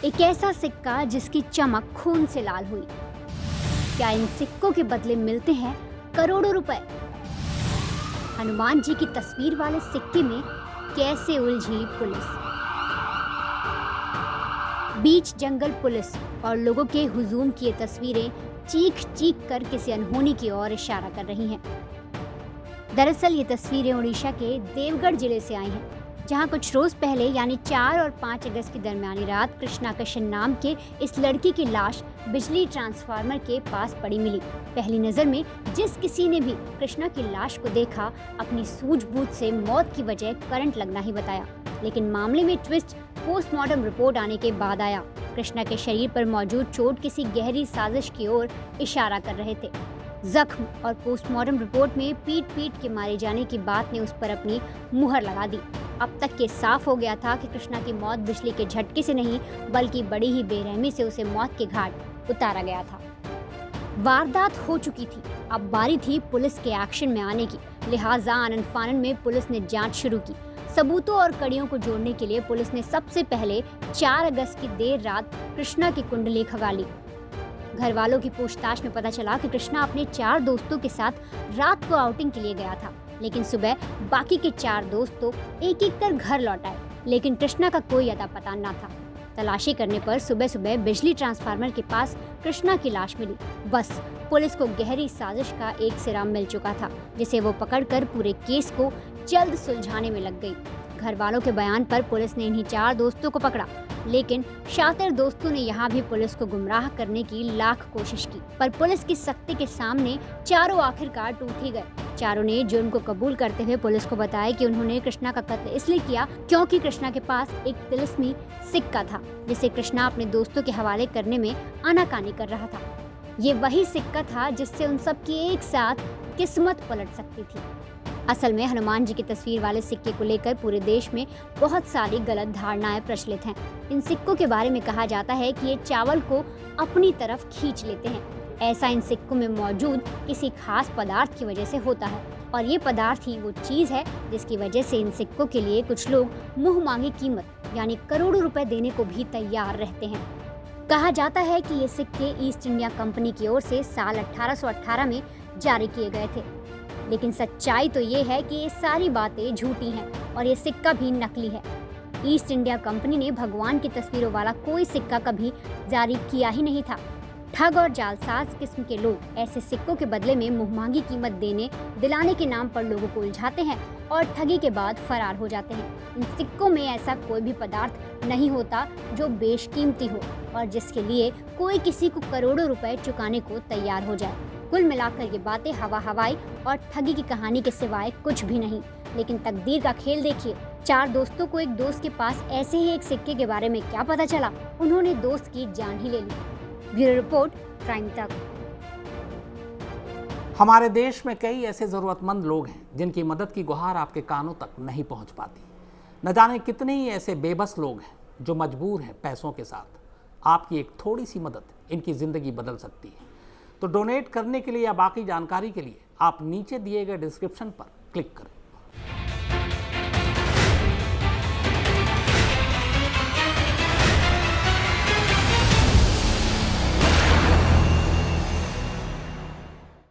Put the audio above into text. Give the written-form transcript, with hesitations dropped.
एक ऐसा सिक्का जिसकी चमक खून से लाल हुई। क्या इन सिक्कों के बदले मिलते हैं करोड़ों रुपए? हनुमान जी की तस्वीर वाले सिक्के में कैसे उलझी पुलिस? बीच जंगल पुलिस और लोगों के हुजूम की ये तस्वीरें चीख चीख कर किसी अनहोनी की ओर इशारा कर रही हैं। दरअसल ये तस्वीरें उड़ीसा के देवगढ़ जिले से आई हैं, जहां कुछ रोज पहले यानी 4 और 5 अगस्त की दरमियानी रात कृष्णा कृष्ण नाम के इस लड़की की लाश बिजली ट्रांसफार्मर के पास पड़ी मिली। पहली नजर में जिस किसी ने भी कृष्णा की लाश को देखा, अपनी सूझबूझ से मौत की वजह करंट लगना ही बताया। लेकिन मामले में ट्विस्ट पोस्टमार्टम रिपोर्ट आने के बाद आया। कृष्णा के शरीर पर मौजूद चोट किसी गहरी साजिश की ओर इशारा कर रहे थे। जख्म और पोस्टमार्टम रिपोर्ट में पीट के मारे जाने की बात ने उस पर अपनी मुहर लगा दी। अब तक ये साफ हो गया था कि कृष्णा की मौत बिजली के झटके से नहीं, बल्कि बड़ी ही बेरहमी से उसे मौत के घाट उतारा गया था। वारदात हो चुकी थी, अब बारी थी पुलिस के एक्शन में आने की। लिहाजा आनन फानन में पुलिस ने जांच शुरू की। सबूतों और कड़ियों को जोड़ने के लिए पुलिस ने सबसे पहले 4 अगस्त की देर रात कृष्णा की कुंडली खंगाली। घर वालों की पूछताछ में पता चला कि कृष्णा अपने 4 दोस्तों के साथ रात को आउटिंग के लिए गया था, लेकिन सुबह बाकी के 4 दोस्त तो एक एक कर घर लौट आए, लेकिन कृष्णा का कोई अता पता न था। तलाशी करने पर सुबह सुबह बिजली ट्रांसफार्मर के पास कृष्णा की लाश मिली। बस पुलिस को गहरी साजिश का एक सिरा मिल चुका था, जिसे वो पकड़कर पूरे केस को जल्द सुलझाने में लग गई। घर वालों के बयान पर पुलिस ने इन्हीं 4 दोस्तों को पकड़ा, लेकिन शातिर दोस्तों ने यहाँ भी पुलिस को गुमराह करने की लाख कोशिश की, पर पुलिस की सख्ती के सामने चारों आखिरकार टूट ही गए। चारों ने जुर्म को कबूल करते हुए पुलिस को बताया कि उन्होंने कृष्णा का कत्ल इसलिए किया क्योंकि कृष्णा के पास एक तिलिस्मी सिक्का था, जिसे कृष्णा अपने दोस्तों के हवाले करने में आनाकानी कर रहा था। ये वही सिक्का था जिससे उन सब की एक साथ किस्मत पलट सकती थी। असल में हनुमान जी की तस्वीर वाले सिक्के को लेकर पूरे देश में बहुत सारी गलत धारणाएं प्रचलित हैं। इन सिक्कों के बारे में कहा जाता है कि ये चावल को अपनी तरफ खींच लेते हैं। ऐसा इन सिक्कों में मौजूद किसी खास पदार्थ की वजह से होता है, और ये पदार्थ ही वो चीज़ है जिसकी वजह से इन सिक्कों के लिए कुछ लोग मुंह मांगी कीमत यानी करोड़ों रुपए देने को भी तैयार रहते हैं। कहा जाता है कि ये सिक्के ईस्ट इंडिया कंपनी की ओर से साल 1818 में जारी किए गए थे, लेकिन सच्चाई तो ये है कि ये सारी बातें झूठी हैं और ये सिक्का भी नकली है। ईस्ट इंडिया कंपनी ने भगवान की तस्वीरों वाला कोई सिक्का कभी जारी किया ही नहीं था। ठग और जालसाज किस्म के लोग ऐसे सिक्कों के बदले में मुंहमांगी कीमत देने दिलाने के नाम पर लोगों को उलझाते हैं और ठगी के बाद फरार हो जाते हैं। इन सिक्कों में ऐसा कोई भी पदार्थ नहीं होता जो बेशकीमती हो और जिसके लिए कोई किसी को करोड़ों रुपए चुकाने को तैयार हो जाए। कुल मिलाकर ये बातें हवा हवाई और ठगी की कहानी के सिवाय कुछ भी नहीं। लेकिन तकदीर का खेल देखिए, 4 दोस्तों को एक दोस्त के पास ऐसे ही एक सिक्के के बारे में क्या पता चला, उन्होंने दोस्त की जान ही ले ली। ब्यूरो रिपोर्ट, प्राइम तक। हमारे देश में कई ऐसे जरूरतमंद लोग हैं जिनकी मदद की गुहार आपके कानों तक नहीं पहुंच पाती। न जाने कितने ही ऐसे बेबस लोग हैं जो मजबूर हैं पैसों के साथ। आपकी एक थोड़ी सी मदद इनकी जिंदगी बदल सकती है। तो डोनेट करने के लिए या बाकी जानकारी के लिए आप नीचे दिए गए डिस्क्रिप्शन पर क्लिक करें।